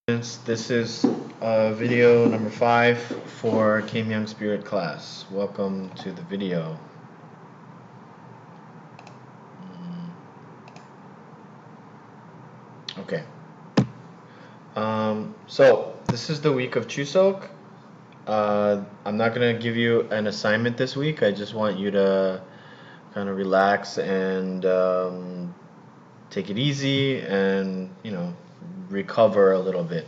This is video number 5 for Kmus Spirit class. Welcome to the video. Okay. So this is the week of Chuseok. I'm not gonna give you an assignment this week. I just want you to kind of relax and take it easy and recover a little bit.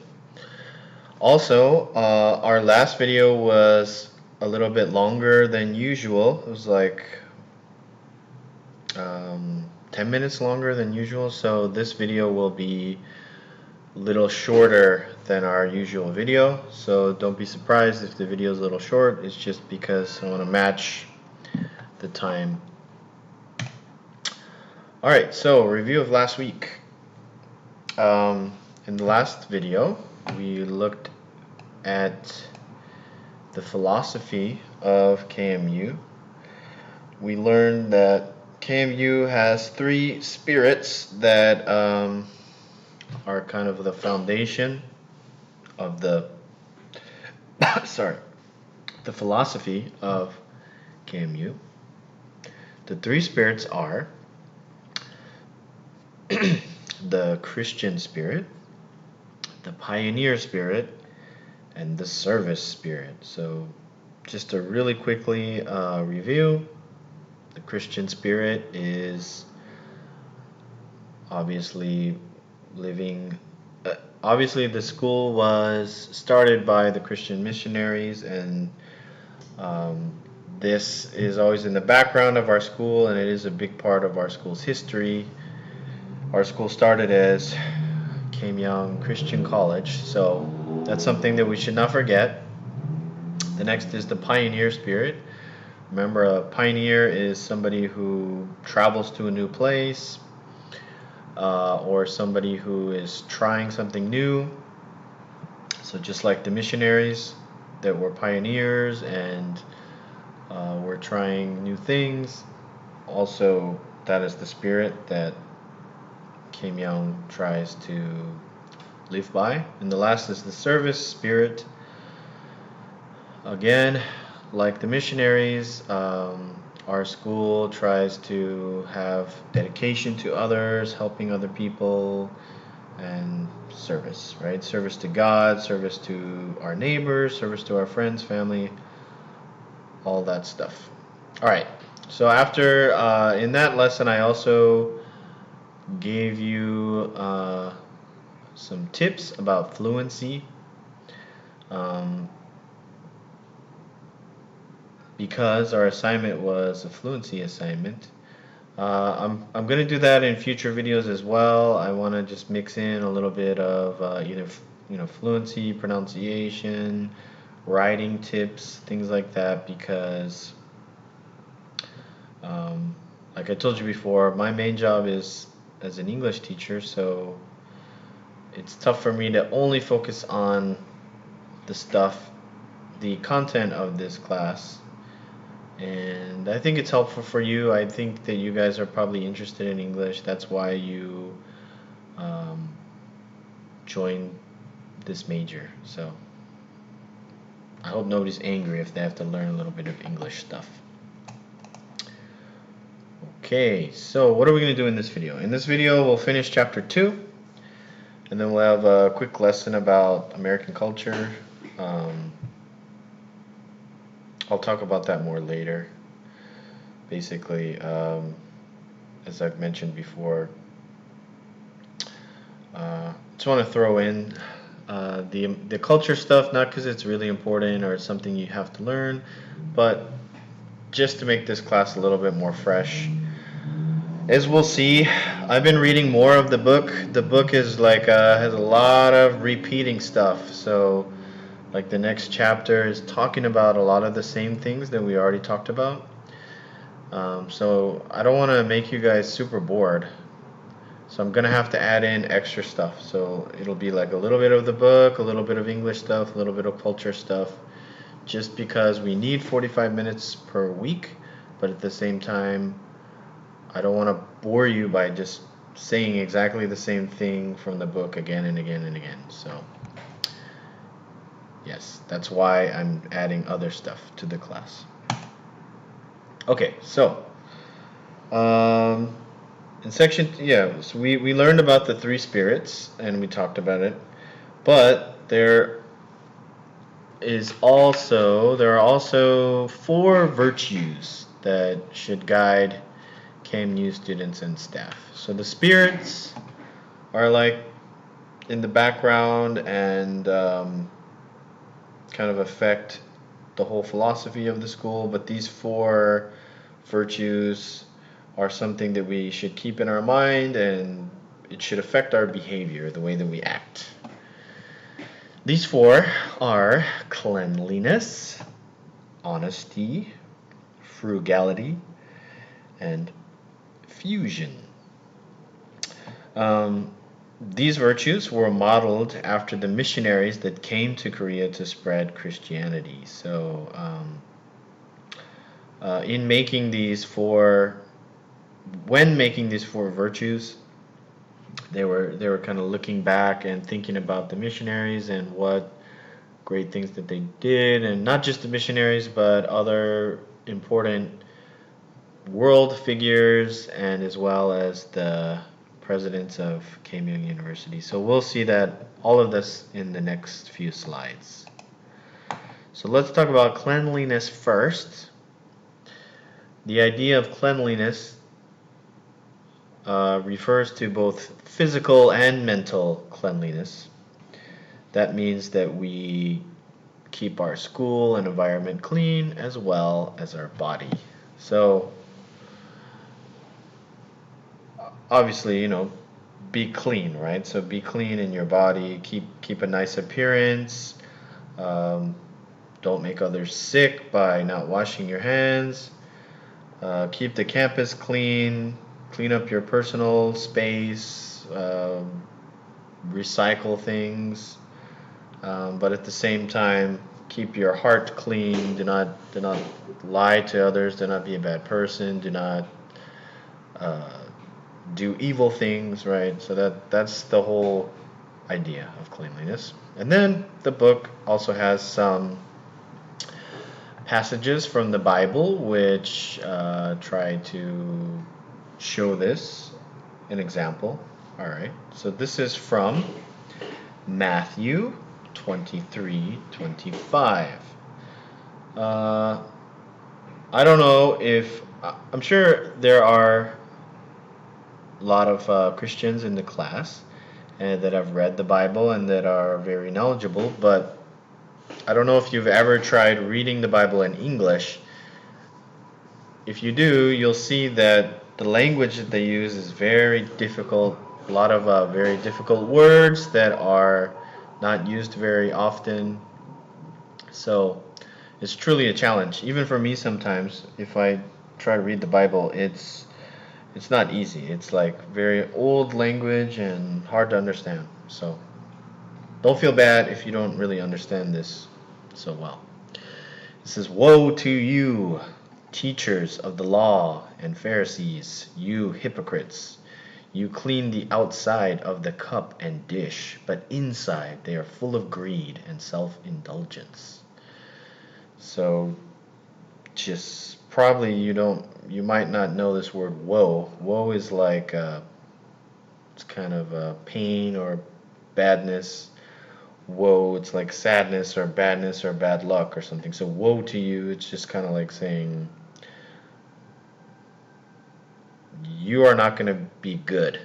Also, our last video was a little bit longer than usual. It was like 10 minutes longer than usual, so this video will be a little shorter than our usual video. So don't be surprised if the video is a little short. It's just because I want to match the time. Alright, so review of last week. In the last video, we looked at the philosophy of KMU. We learned that KMU has 3 spirits that are kind of the foundation of the the philosophy of KMU. The 3 spirits are the Christian spirit, the pioneer spirit, and the service spirit. So just to really quickly review, the Christian spirit is obviously the school was started by the Christian missionaries, and this is always in the background of our school, and it is a big part of our school's history. Our school started as Kmyoung Christian College, so that's something that we should not forget. The next is the pioneer spirit. Remember, a pioneer is somebody who travels to a new place, or somebody who is trying something new. So just like the missionaries that were pioneers and were trying new things, also that is the spirit that Kmyoung tries to live by. And the last is the service spirit. Again, like the missionaries, our school tries to have dedication to others, helping other people, and service, right? Service to God, service to our neighbors, service to our friends, family, all that stuff. All right. So after in that lesson, I also gave you some tips about fluency. Because our assignment was a fluency assignment. I'm going to do that in future videos as well. I want to just mix in a little bit of either fluency, pronunciation, writing tips, things like that, because like I told you before, my main job is as an English teacher, so it's tough for me to only focus on the content of this class. And I think it's helpful for you. I think that you guys are probably interested in English. That's why you joined this major. So I hope nobody's angry if they have to learn a little bit of English stuff. Okay, so what are we going to do in this video? In this video, we'll finish chapter 2, and then we'll have a quick lesson about American culture. I'll talk about that more later. Basically, as I've mentioned before, just want to throw in the culture stuff, not because it's really important or it's something you have to learn, but just to make this class a little bit more fresh. As we'll see, I've been reading more of the book. The book is like has a lot of repeating stuff, so like the next chapter is talking about a lot of the same things that we already talked about. So I don't want to make you guys super bored. So I'm going to have to add in extra stuff. So it'll be like a little bit of the book, a little bit of English stuff, a little bit of culture stuff. Just because we need 45 minutes per week. But at the same time, I don't want to bore you by just saying exactly the same thing from the book again and again and again. So Yes, that's why I'm adding other stuff to the class. Okay, so um, in section, yeah, so we learned about the three spirits and we talked about it, but there are also four virtues that should guide KMU students and staff. So the spirits are like in the background and kind of affect the whole philosophy of the school, but these four virtues are something that we should keep in our mind, and it should affect our behavior, the way that we act. These four are cleanliness, honesty, frugality, and fusion. These virtues were modeled after the missionaries that came to Korea to spread Christianity. So, in making these four, when making these four virtues, they were kind of looking back and thinking about the missionaries and what great things that they did, and not just the missionaries, but other important world figures, and as well as the presidents of Kmu University. So we'll see that all of this in the next few slides. So let's talk about cleanliness first. The idea of cleanliness refers to both physical and mental cleanliness. That means that we keep our school and environment clean as well as our body. So obviously, be clean, right? So be clean in your body, keep a nice appearance. Um, don't make others sick by not washing your hands. Keep the campus clean. Clean up your personal space. Recycle things. But at the same time, keep your heart clean. Do not lie to others. Do not be a bad person. Do not uh, do evil things, right? So that's the whole idea of cleanliness. And then the book also has some passages from the Bible which try to show this. An example. All right. So this is from Matthew 23:25. Uh, I don't know if I'm sure there are a lot of Christians in the class and that have read the Bible and that are very knowledgeable, but I don't know if you've ever tried reading the Bible in English. If you do, you'll see that the language that they use is very difficult. A lot of very difficult words that are not used very often. So it's truly a challenge. Even for me sometimes, if I try to read the Bible, it's not easy. It's like very old language and hard to understand. So don't feel bad if you don't really understand this so well. It says, "Woe to you, teachers of the law and Pharisees, you hypocrites! You clean the outside of the cup and dish, but inside they are full of greed and self-indulgence." So just probably you might not know this word woe. Woe is like it's kind of a pain or badness. Woe, it's like sadness or badness or bad luck or something. So woe to you, it's just kind of like saying you are not going to be good.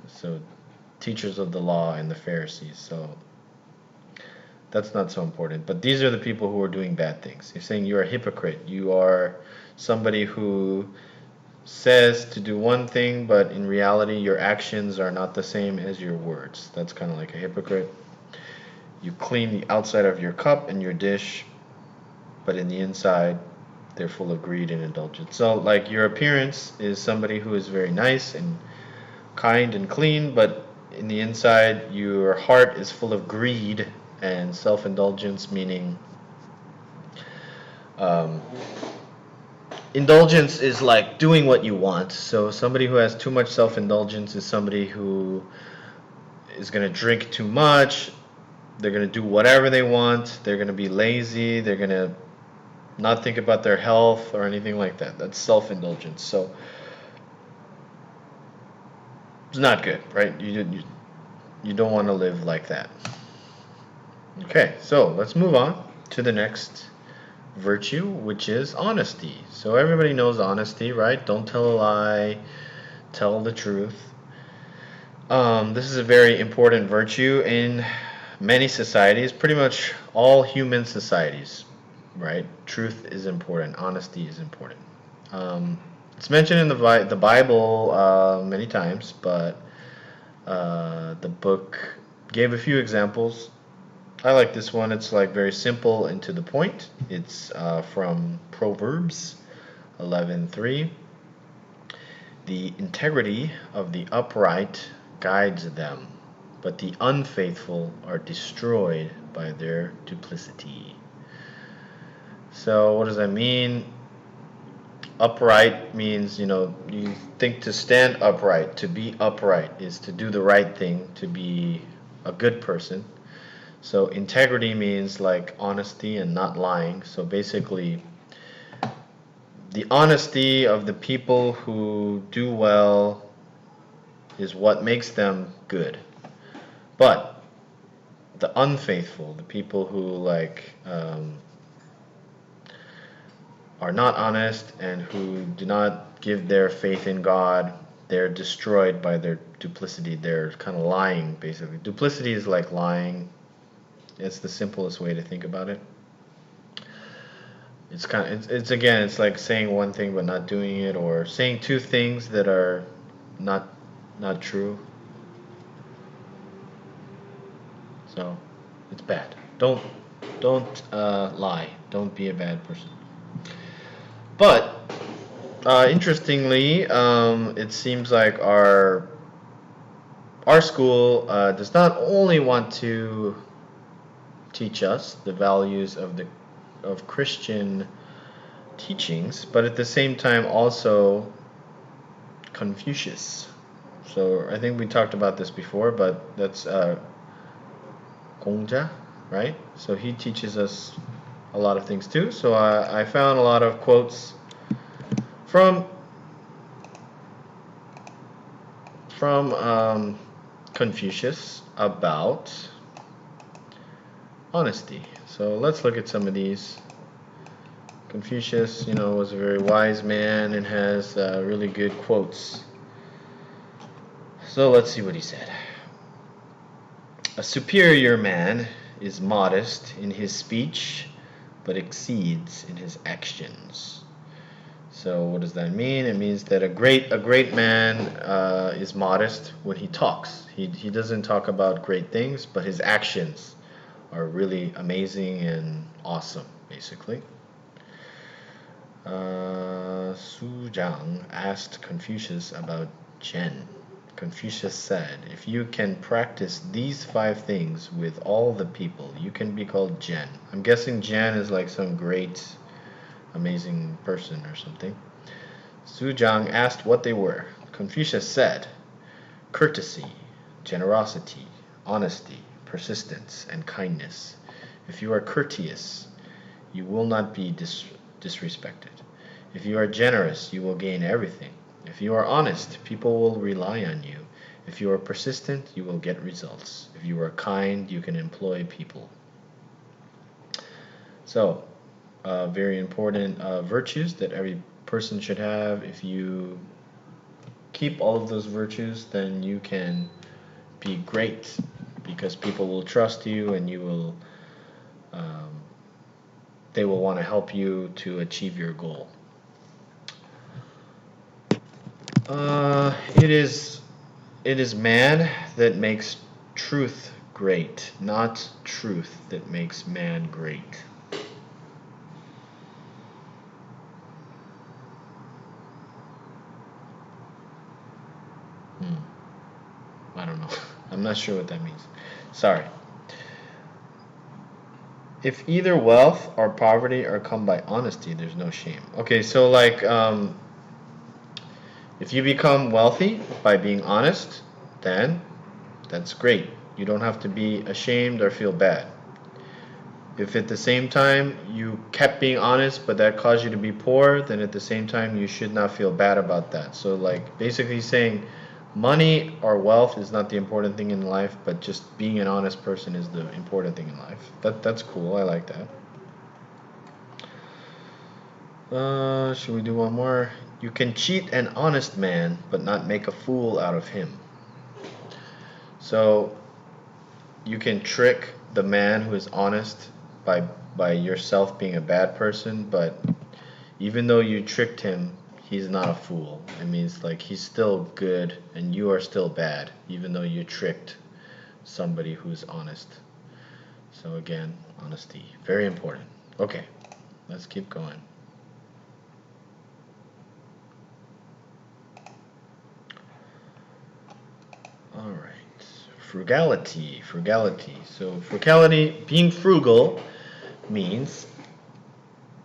So teachers of the law and the Pharisees. So that's not so important. But these are the people who are doing bad things. He's saying you're a hypocrite. You are somebody who says to do one thing, but in reality, your actions are not the same as your words. That's kind of like a hypocrite. You clean the outside of your cup and your dish, but in the inside, they're full of greed and indulgence. So, like, your appearance is somebody who is very nice and kind and clean, but in the inside, your heart is full of greed and self-indulgence, meaning um, indulgence is like doing what you want. So somebody who has too much self-indulgence is somebody who is going to drink too much, They're going to do whatever they want. They're going to be lazy. They're going to not think about their health or anything like that. That's self-indulgence. So it's not good, right? You don't want to live like that. Okay, so let's move on to the next virtue, which is honesty. So everybody knows honesty, right? Don't tell a lie, tell the truth. This is a very important virtue in many societies, pretty much all human societies, right? Truth is important, honesty is important. It's mentioned in the Bible many times, but the book gave a few examples. I like this one. It's like very simple and to the point. It's from Proverbs 11:3. The integrity of the upright guides them, but the unfaithful are destroyed by their duplicity. So what does that mean? Upright means, you think to stand upright, to be upright is to do the right thing, to be a good person. So integrity means like honesty and not lying. So basically, the honesty of the people who do well is what makes them good. But the unfaithful, the people who are not honest and who do not give their faith in God, they're destroyed by their duplicity. They're kind of lying, basically. Duplicity is like lying. It's the simplest way to think about it. It's like saying one thing but not doing it, or saying two things that are not not true. So it's bad. Don't lie. Don't be a bad person. But interestingly, it seems like our school does not only want to teach us the values of Christian teachings, but at the same time also Confucius. So I think we talked about this before, but that's Gongja, right? So he teaches us a lot of things too. So I found a lot of quotes from Confucius about honesty. So let's look at some of these. Confucius, was a very wise man and has really good quotes. So let's see what he said. A superior man is modest in his speech, but exceeds in his actions. So what does that mean? It means that a great man is modest when he talks. He doesn't talk about great things, but his actions are really amazing and awesome, basically. Su Zhang asked Confucius about Zen. Confucius said, if you can practice these 5 things with all the people, you can be called Zen. I'm guessing Zen is like some great, amazing person or something. Su Zhang asked what they were. Confucius said, courtesy, generosity, honesty, persistence, and kindness. If you are courteous, you will not be disrespected. If you are generous, you will gain everything. If you are honest, people will rely on you. If you are persistent, you will get results. If you are kind, you can employ people. So, very important virtues that every person should have. If you keep all of those virtues, then you can be great because people will trust you and they will want to help you to achieve your goal. It is man that makes truth great, not truth that makes man great. I don't know. I'm not sure what that means. Sorry. If either wealth or poverty are come by honesty, there's no shame. Okay, so if you become wealthy by being honest, then that's great. You don't have to be ashamed or feel bad. If at the same time you kept being honest, but that caused you to be poor, then at the same time you should not feel bad about that. So, like, basically saying money or wealth is not the important thing in life, but just being an honest person is the important thing in life. That's cool. I like that. Should we do one more? You can cheat an honest man, but not make a fool out of him. So you can trick the man who is honest by yourself being a bad person, but even though you tricked him, he's not a fool. It means like he's still good and you are still bad, even though you tricked somebody who's honest. So again, honesty, very important. Okay, let's keep going. All right. Frugality, frugality. So frugality, being frugal means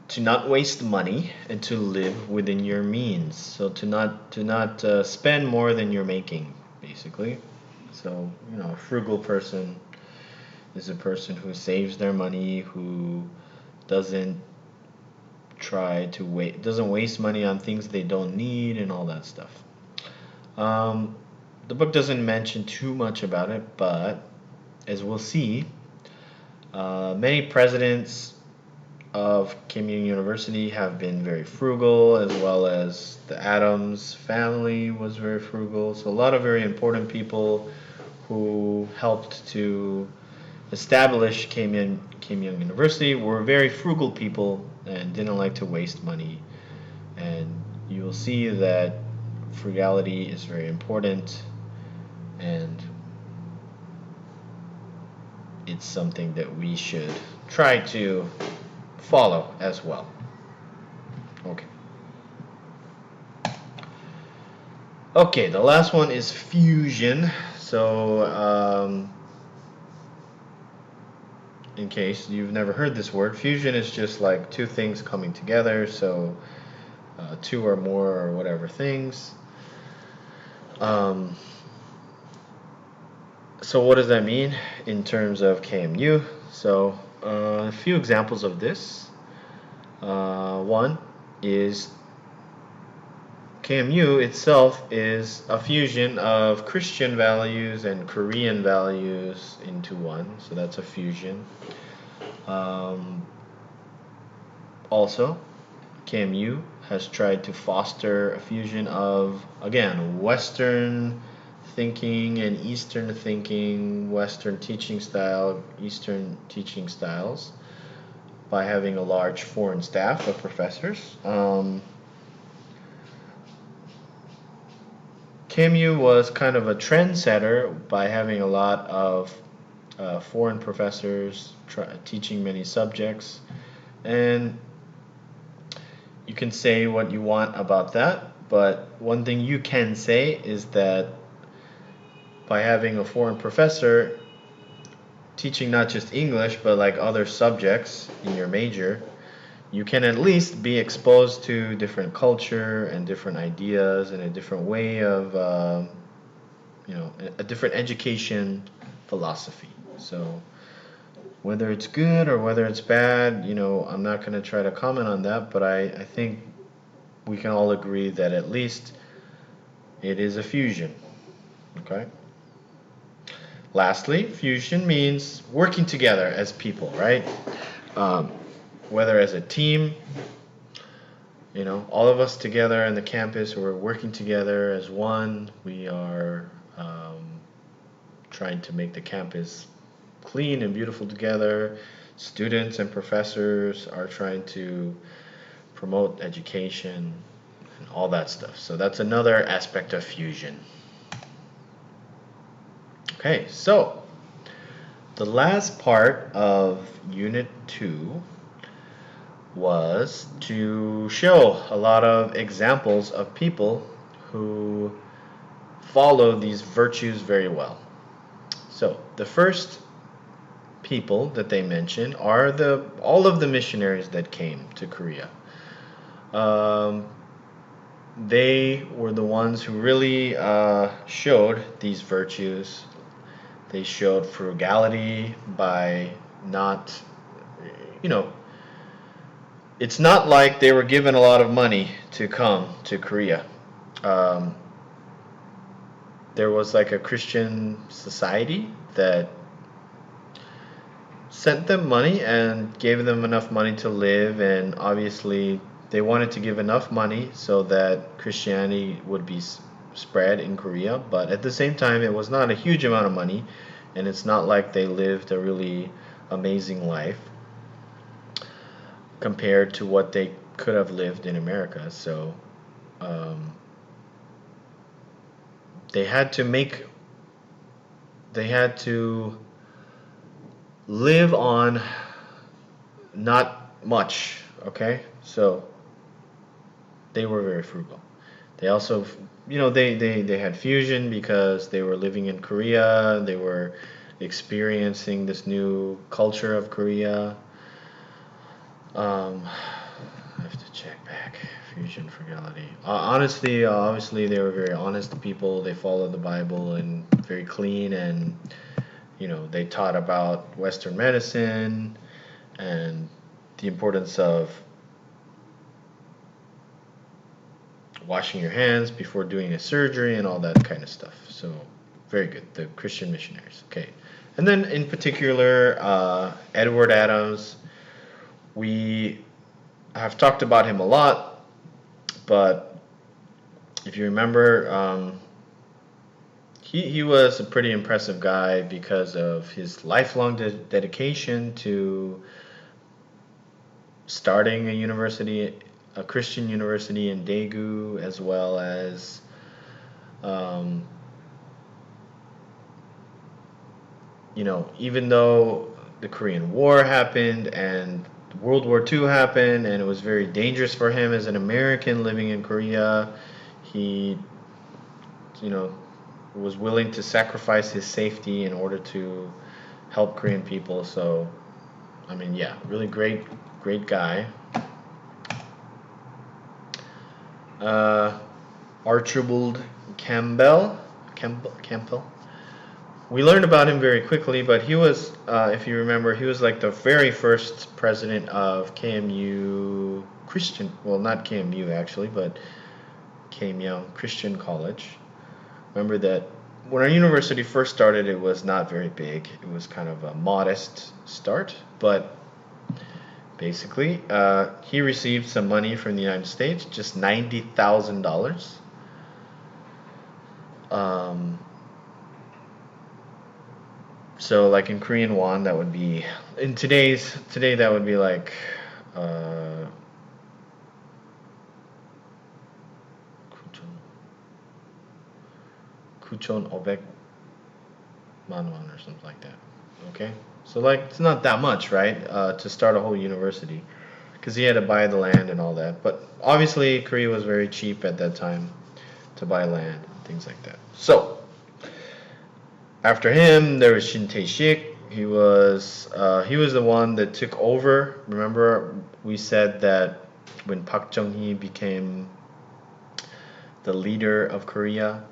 to not waste money and to live within your means. So to not spend more than you're making, basically. So a frugal person is a person who saves their money, who doesn't doesn't waste money on things they don't need and all that stuff. Um, the book doesn't mention too much about it, but as we'll see, many presidents of Kim University have been very frugal, as well as the Adams family was very frugal. So a lot of very important people who helped to establish Kim University were very frugal people and didn't like to waste money. And you will see that frugality is very important, and it's something that we should try to follow as well. Okay. Okay, the last one is fusion. So, in case you've never heard this word, fusion is just like two things coming together. So, two or more or whatever things. Um, so, what does that mean in terms of KMU? So, a few examples of this. One is KMU itself is a fusion of Christian values and Korean values into one, so that's a fusion. Um, Also, KMU has tried to foster a fusion of, again, Western thinking and Eastern thinking, Western teaching style, Eastern teaching styles, by having a large foreign staff of professors. KMU was kind of a trendsetter by having a lot of foreign professors teaching many subjects. And you can say what you want about that, but one thing you can say is that by having a foreign professor teaching not just English, but like other subjects in your major, you can at least be exposed to different culture and different ideas and a different way of, a different education philosophy. So whether it's good or whether it's bad, I'm not going to try to comment on that, but I think we can all agree that at least it is a fusion. Okay? Lastly, fusion means working together as people, right? Um, whether as a team, all of us together in the campus, we're working together as one. We are trying to make the campus clean and beautiful together. Students and professors are trying to promote education and all that stuff. So that's another aspect of fusion. Okay, so the last part of Unit 2 was to show a lot of examples of people who follow these virtues very well. So the first people that they mention are all of the missionaries that came to Korea. They were the ones who really showed these virtues. They showed frugality by not, you know, it's not like they were given a lot of money to come to Korea. Um, there was like a Christian society that sent them money and gave them enough money to live, and obviously they wanted to give enough money so that Christianity would be spread in Korea, but at the same time it was not a huge amount of money, and it's not like they lived a really amazing life compared to what they could have lived in America. So um, they had to make they had to live on not much. Okay, so they were very frugal. They also, they had fusion because they were living in Korea. They were experiencing this new culture of Korea. I have to check back. Fusion, frugality. Honestly, obviously, they were very honest people. They followed the Bible and very clean, and they taught about Western medicine and the importance of washing your hands before doing a surgery and all that kind of stuff. So, very good. The Christian missionaries. Okay. And then, in particular, Edward Adams. We have talked about him a lot, but if you remember, he was a pretty impressive guy because of his lifelong dedication to starting a Christian university in Daegu, as well as um, even though the Korean War happened and World War II happened, and it was very dangerous for him as an American living in Korea, he, you know, was willing to sacrifice his safety in order to help Korean people. So, I mean, yeah, really great guy. Uh, Archibald Campbell. We learned about him very quickly, but he was, if you remember, he was like the very first president of KMU Christian, well, not KMU actually, but Kmyoung Christian College. Remember that when our university first started, it was not very big. It was kind of a modest start, but basically, he received some money from the United States, just $90,000. Um, So like in Korean won, that would be today that would be like uh 9,500만 won or something like that. Okay, so like it's not that much, right? To start a whole university, because he had to buy the land and all that. But obviously, Korea was very cheap at that time to buy land, things like that. So after him, there was Shin Tae-sik. He was the one that took over. Remember, we said that when Park Chung-hee became the leader of Korea,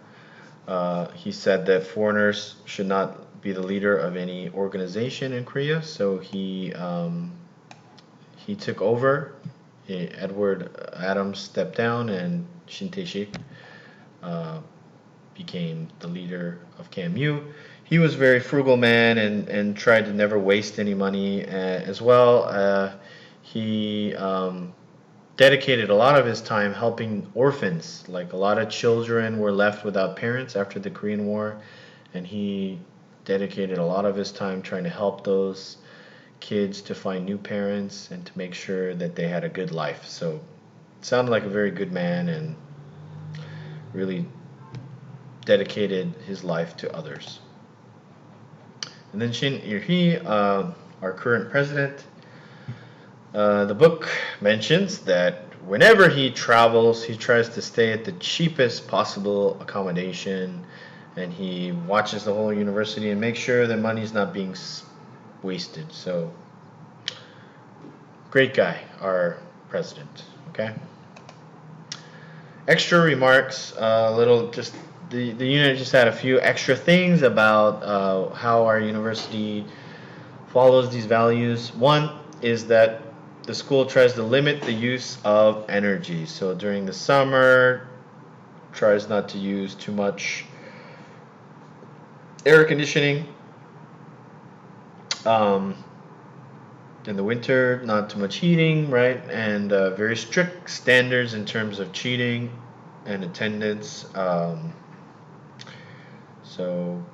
he said that foreigners should not be the leader of any organization in Korea. So he took over. Edward Adams stepped down, and Shin Tae-sik uh, became the leader of KMU. He was a very frugal man and tried to never waste any money as well. He dedicated a lot of his time helping orphans. Like a lot of children were left without parents after the Korean War, and he dedicated a lot of his time trying to help those kids to find new parents and to make sure that they had a good life. So, sounded like a very good man and really dedicated his life to others. And then Shin Il-hee, our current president, the book mentions that whenever he travels, he tries to stay at the cheapest possible accommodation, and he watches the whole university and makes sure that money's not being wasted. So, great guy, our president. Okay. Extra remarks, little just the unit just had a few extra things about how our university follows these values. One is that the school tries to limit the use of energy. So during the summer, tries not to use too much air conditioning. Um, in the winter, not too much heating, right? And very strict standards in terms of cheating and attendance. So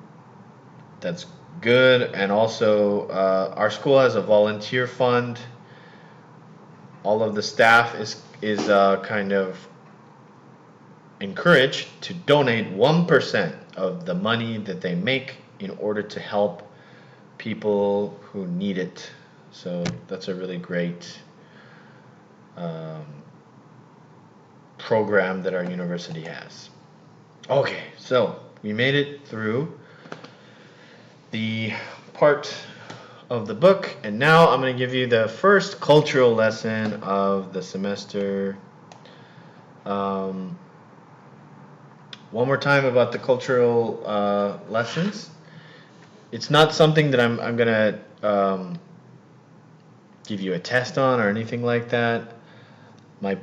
that's good. And also, our school has a volunteer fund. All of the staff is kind of encouraged to donate 1% of the money that they make in order to help people who need it. So that's a really great um, program that our university has. Okay, so we made it through the part of the book, and now I'm going to give you the first cultural lesson of the semester. Um, one more time about the cultural lessons. It's not something that I'm going to give you a test on or anything like that. My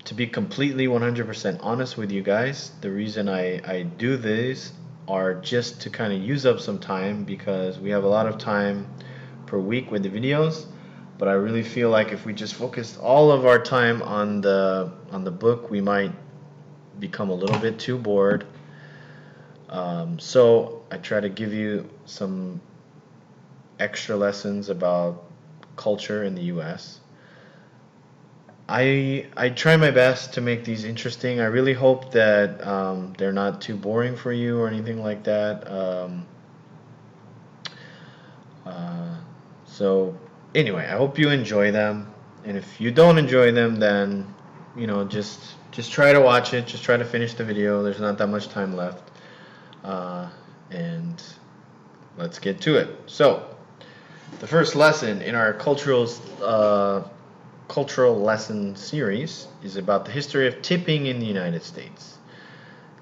To be completely 100% honest with you guys, the reason I do this are just to kind of use up some time because we have a lot of time per week with the videos. But I really feel like if we just focused all of our time on the book, we might become a little bit too bored. So I try to give you some extra lessons about culture in the U.S. I try my best to make these interesting. I really hope that they're not too boring for you or anything like that. Uh, so anyway, I hope you enjoy them. And if you don't enjoy them, then just try to watch it. Just try to finish the video. There's not that much time left, and let's get to it. So the first lesson in our cultural lesson series is about the history of tipping in the United States.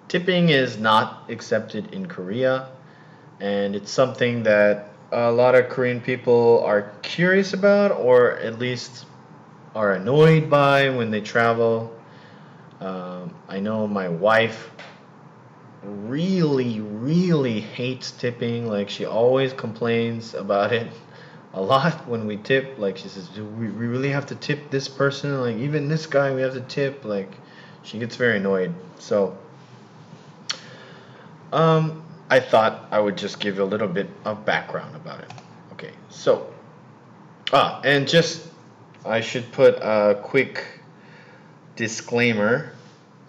Tipping is not accepted in Korea, and it's something that a lot of Korean people are curious about, or at least are annoyed by when they travel. I know my wife really, really hates tipping. Like, she always complains about it a lot when we tip. Like, she says, "Do we really have to tip this person? Like, even this guy, we have to tip." Like, she gets very annoyed. So, I thought I would just give you a little bit of background about it. Okay, so, and just I should put a quick disclaimer.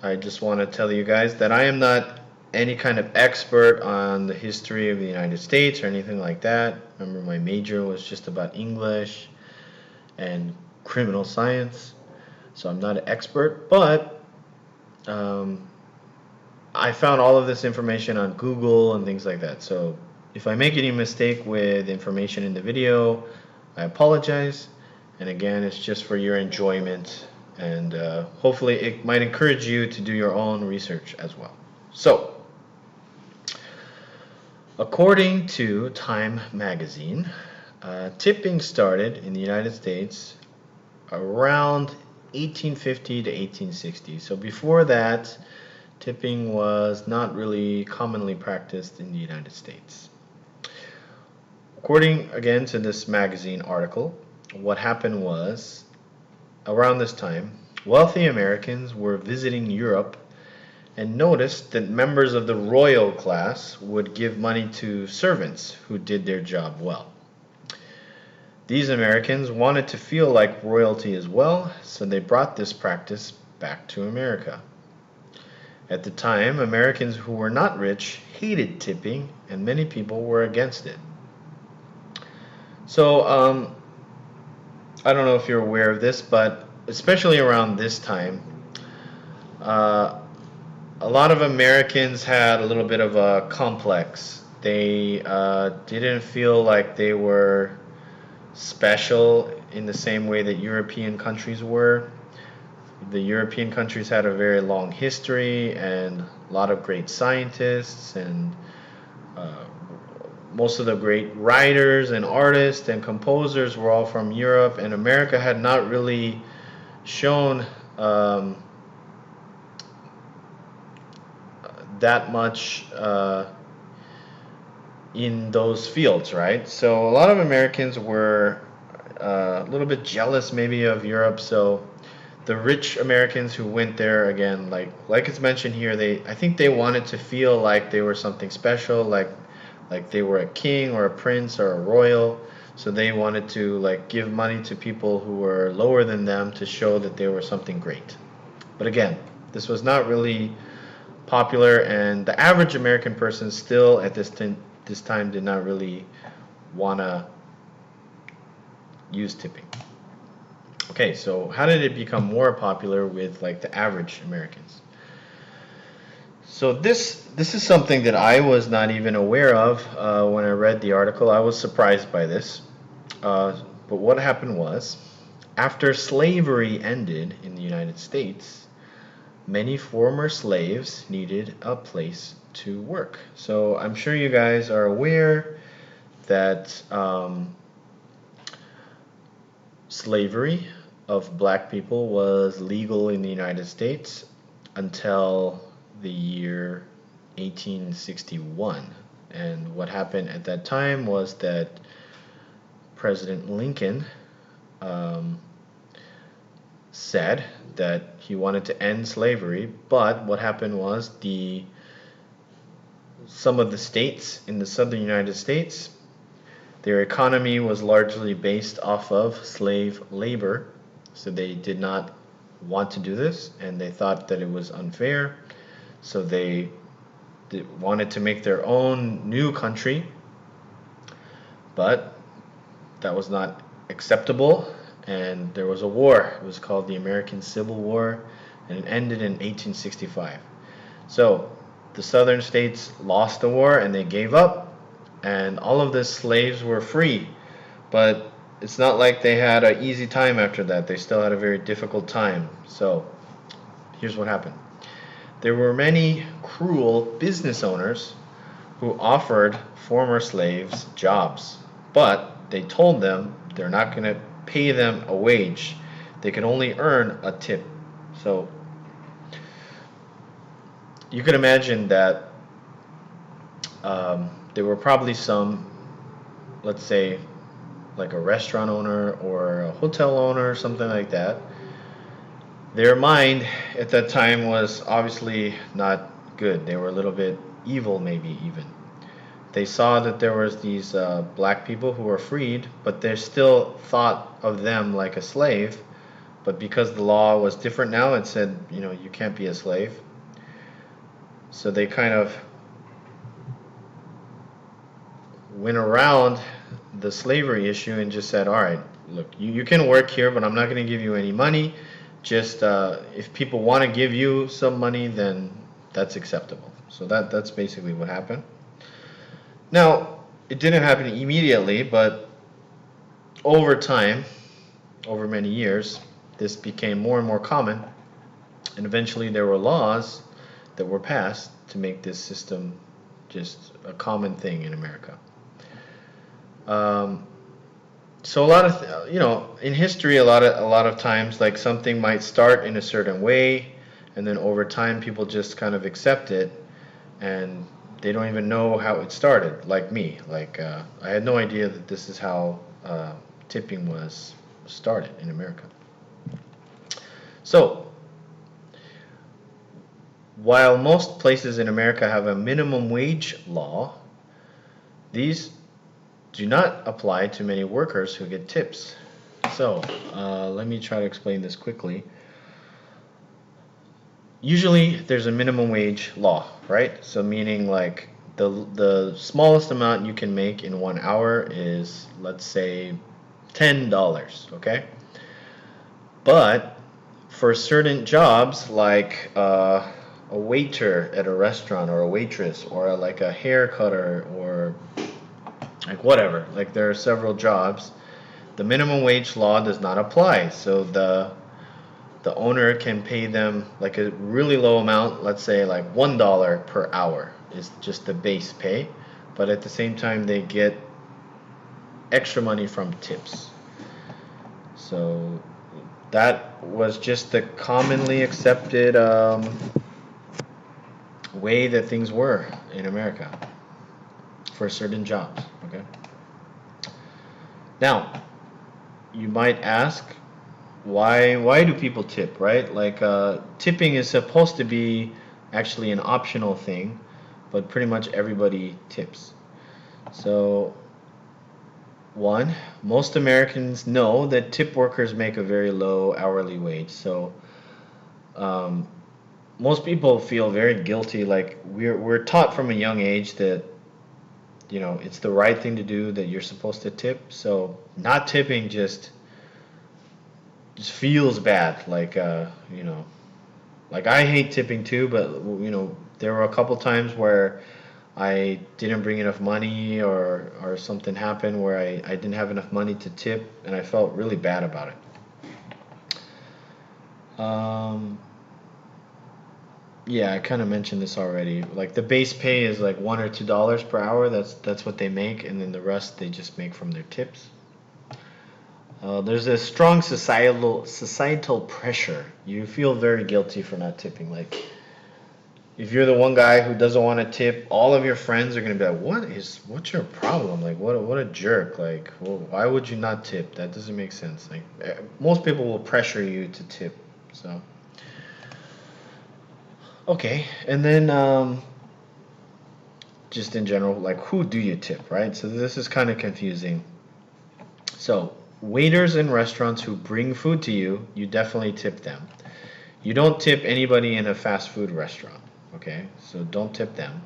I just want to tell you guys that I am not any kind of expert on the history of the United States or anything like that. Remember, my major was just about English and criminal science, so I'm not an expert, but um, I found all of this information on Google and things like that. So if I make any mistake with information in the video, I apologize. And again, it's just for your enjoyment, and hopefully it might encourage you to do your own research as well. So, according to Time magazine, tipping started in the United States around 1850 to 1860. So before that, tipping was not really commonly practiced in the United States. According again to this magazine article, what happened was around this time, wealthy Americans were visiting Europe and noticed that members of the royal class would give money to servants who did their job well. These Americans wanted to feel like royalty as well, so they brought this practice back to America. At the time, Americans who were not rich hated tipping, and many people were against it. So, I don't know if you're aware of this, but especially around this time, uh, a lot of Americans had a little bit of a complex. They didn't feel like they were special in the same way that European countries were. The European countries had a very long history, and a lot of great scientists and uh, most of the great writers and artists and composers were all from Europe, and America had not really shown um, that much in those fields, right? So a lot of Americans were a little bit jealous maybe of Europe. So the rich Americans who went there again, like it's mentioned here, they I think they wanted to feel like they were something special, like they were a king or a prince or a royal. So they wanted to like give money to people who were lower than them to show that they were something great. But again, this was not really popular, and the average American person still at this time did not really wanna use tipping. Okay, so how did it become more popular with like the average Americans? So this is something that I was not even aware of when I read the article. I was surprised by this. But what happened was, after slavery ended in the United States, many former slaves needed a place to work. So I'm sure you guys are aware that slavery of black people was legal in the United States until the year 1861. And what happened at that time was that President Lincoln um, said that he wanted to end slavery, but what happened was the some of the states in the southern United States, their economy was largely based off of slave labor, so they did not want to do this, and they thought that it was unfair, so they wanted to make their own new country, but that was not acceptable, and there was a war. It was called the American Civil War, and it ended in 1865. So the southern states lost the war and they gave up, and all of the slaves were free. But it's not like they had an easy time after that. They still had a very difficult time. So here's what happened. There were many cruel business owners who offered former slaves jobs, but they told them they're not going to pay them a wage. They could only earn a tip. So you could imagine that there were probably some, let's say, like a restaurant owner or a hotel owner or something like that. Their mind at that time was obviously not good. They were a little bit evil, maybe even. They saw that there was these black people who were freed, but they still thought of them like a slave. But because the law was different now, it said, you can't be a slave. So they kind of went around the slavery issue and just said, all right, look, you can work here, but I'm not going to give you any money. Just if people want to give you some money, then that's acceptable. So that's basically what happened. Now, it didn't happen immediately, but over time, over many years, this became more and more common, and eventually there were laws that were passed to make this system just a common thing in America. Um, so a lot of in history, a lot of times, like something might start in a certain way, and then over time people just kind of accept it, and they don't even know how it started. Like me, I had no idea that this is how tipping was started in America. So while most places in America have a minimum wage law, these do not apply to many workers who get tips. So let me try to explain this quickly. Usually there's a minimum wage law, right? So meaning like the smallest amount you can make in 1 hour is, let's say, $10, okay? But for certain jobs like a waiter at a restaurant or a waitress or like a hair cutter or like whatever, like there are several jobs, the minimum wage law does not apply. So the owner can pay them like a really low amount, let's say like $1 per hour is just the base pay, but at the same time they get extra money from tips. So that was just the commonly accepted way that things were in America for certain jobs. Okay. Now, you might ask, why do people tip, right? Like tipping is supposed to be actually an optional thing, but pretty much everybody tips. So one, most Americans know that tip workers make a very low hourly wage. So um, most people feel very guilty. Like we're taught from a young age that it's the right thing to do, that you're supposed to tip. So not tipping just feels bad. Like I hate tipping too, but there were a couple times where I didn't bring enough money, or something happened where I didn't have enough money to tip, and I felt really bad about it. Um, yeah, I kind of mentioned this already. Like the base pay is like $1 or $2 per hour. That's what they make, and then the rest they just make from their tips. There's a strong societal pressure. You feel very guilty for not tipping. Like if you're the one guy who doesn't want to tip, all of your friends are gonna be like, what's your problem? Like what a jerk. Like, well, why would you not tip? That doesn't make sense. Like most people will pressure you to tip. So okay, and then just in general, like who do you tip, right? So this is kind of confusing. So waiters in restaurants who bring food to you, you definitely tip them. You don't tip anybody in a fast food restaurant. Okay, so don't tip them.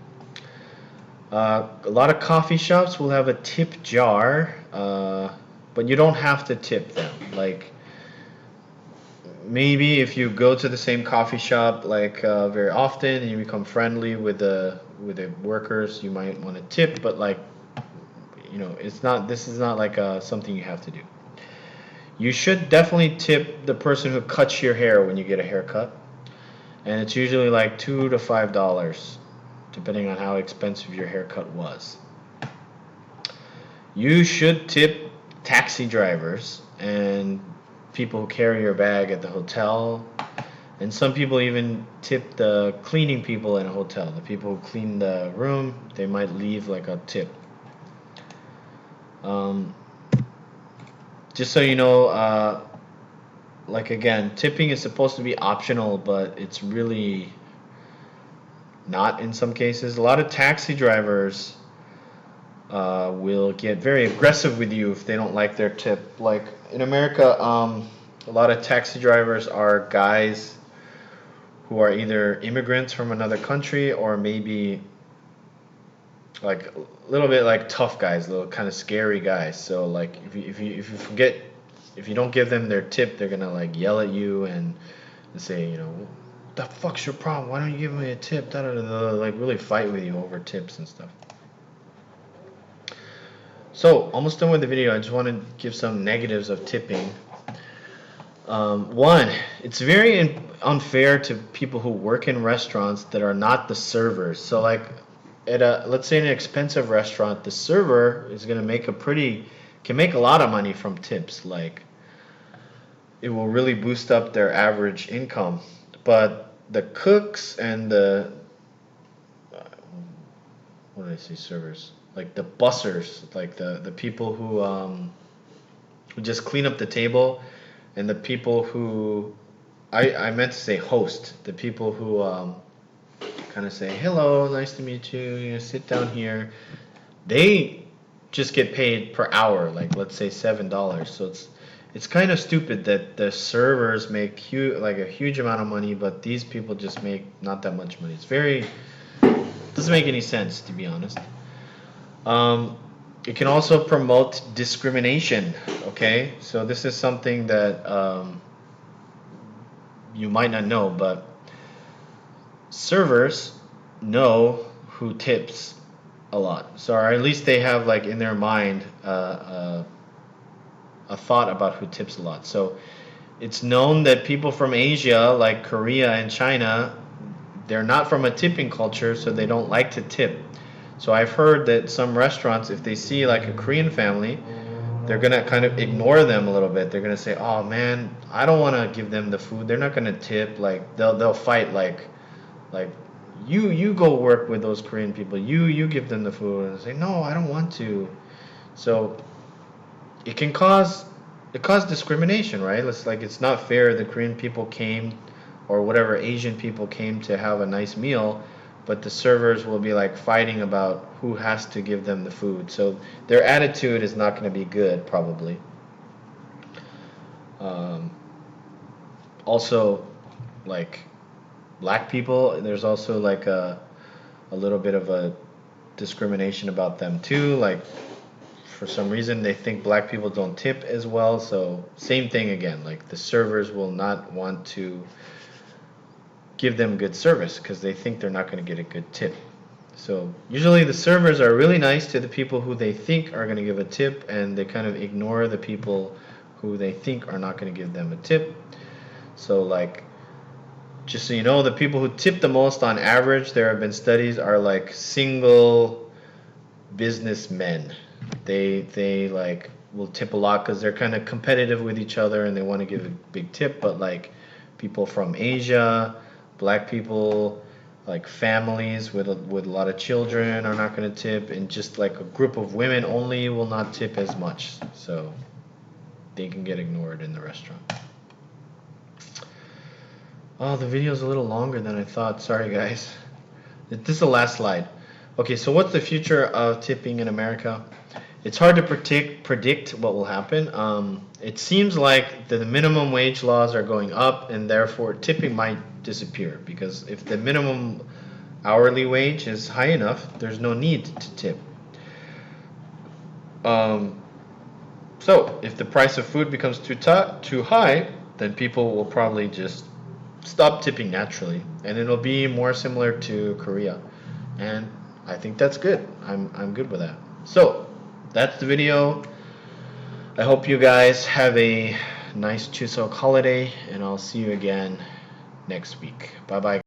A lot of coffee shops will have a tip jar, but you don't have to tip them. Like maybe if you go to the same coffee shop like very often and you become friendly with the workers, you might want to tip. But like it's not. This is not like something you have to do. You should definitely tip the person who cuts your hair when you get a haircut, and it's usually like $2 to $5, depending on how expensive your haircut was. You should tip taxi drivers and people who carry your bag at the hotel. And some people even tip the cleaning people in a hotel. The people who clean the room, they might leave like a tip. Um, just so you know, like again, tipping is supposed to be optional, but it's really not in some cases. A lot of taxi drivers will get very aggressive with you if they don't like their tip. Like in America, a lot of taxi drivers are guys who are either immigrants from another country, or maybe like a little bit like tough guys, little kind of scary guys. So like if you don't give them their tip, they're gonna like yell at you and say, what the fuck's your problem? Why don't you give me a tip? Da, da, da, da, like really fight with you over tips and stuff. So almost done with the video. I just want to give some negatives of tipping. One, it's very unfair to people who work in restaurants that are not the servers. So like let's say in an expensive restaurant, the server is going to can make a lot of money from tips. Like it will really boost up their average income. But the cooks and what did I say, servers? Like the bussers, like the people who just clean up the table, and the people who I meant to say host, the people who kind of say hello, nice to meet you, sit down here. They just get paid per hour, like let's say $7. So it's kind of stupid that the servers make a huge amount of money, but these people just make not that much money. Doesn't make any sense, to be honest. It can also promote discrimination. Okay, so this is something that you might not know, but servers know who tips a lot. So, or at least they have like in their mind a thought about who tips a lot. So It's known that people from Asia, like Korea and China, they're not from a tipping culture, so they don't like to tip. So I've heard that some restaurants, if they see like a Korean family, they're gonna kind of ignore them a little bit. They're gonna say, "Oh man, I don't want to give them the food. They're not gonna tip. Like they'll fight like you go work with those Korean people. You give them the food." And I say, "No, I don't want to." So it can cause discrimination, right? It's like it's not fair. The Korean people came, or whatever Asian people came to have a nice meal, but the servers will be like fighting about who has to give them the food. So their attitude is not going to be good, probably. Um, Also, like black people, there's also like a little bit of a discrimination about them too. Like for some reason they think black people don't tip as well. So same thing again. Like the servers will not want to give them good service because they think they're not going to get a good tip. So usually the servers are really nice to the people who they think are going to give a tip, and they kind of ignore the people who they think are not going to give them a tip. So like, just so you know, the people who tip the most on average, there have been studies, are like single businessmen. They like will tip a lot because they're kind of competitive with each other and they want to give a big tip. But like people from Asia, black people, like families with a lot of children are not going to tip, and just like a group of women only will not tip as much. So they can get ignored in the restaurant. Oh, the video's a little longer than I thought. Sorry, guys. This is the last slide. Okay, so what's the future of tipping in America? It's hard to predict what will happen. It seems like the minimum wage laws are going up, and therefore tipping might disappear, because if the minimum hourly wage is high enough, there's no need to tip. Um, so if the price of food becomes too high, then people will probably just stop tipping naturally, and it'll be more similar to Korea. And I think that's good. I'm good with that. So that's the video. I hope you guys have a nice Chuseok holiday, and I'll see you again next week. Bye bye.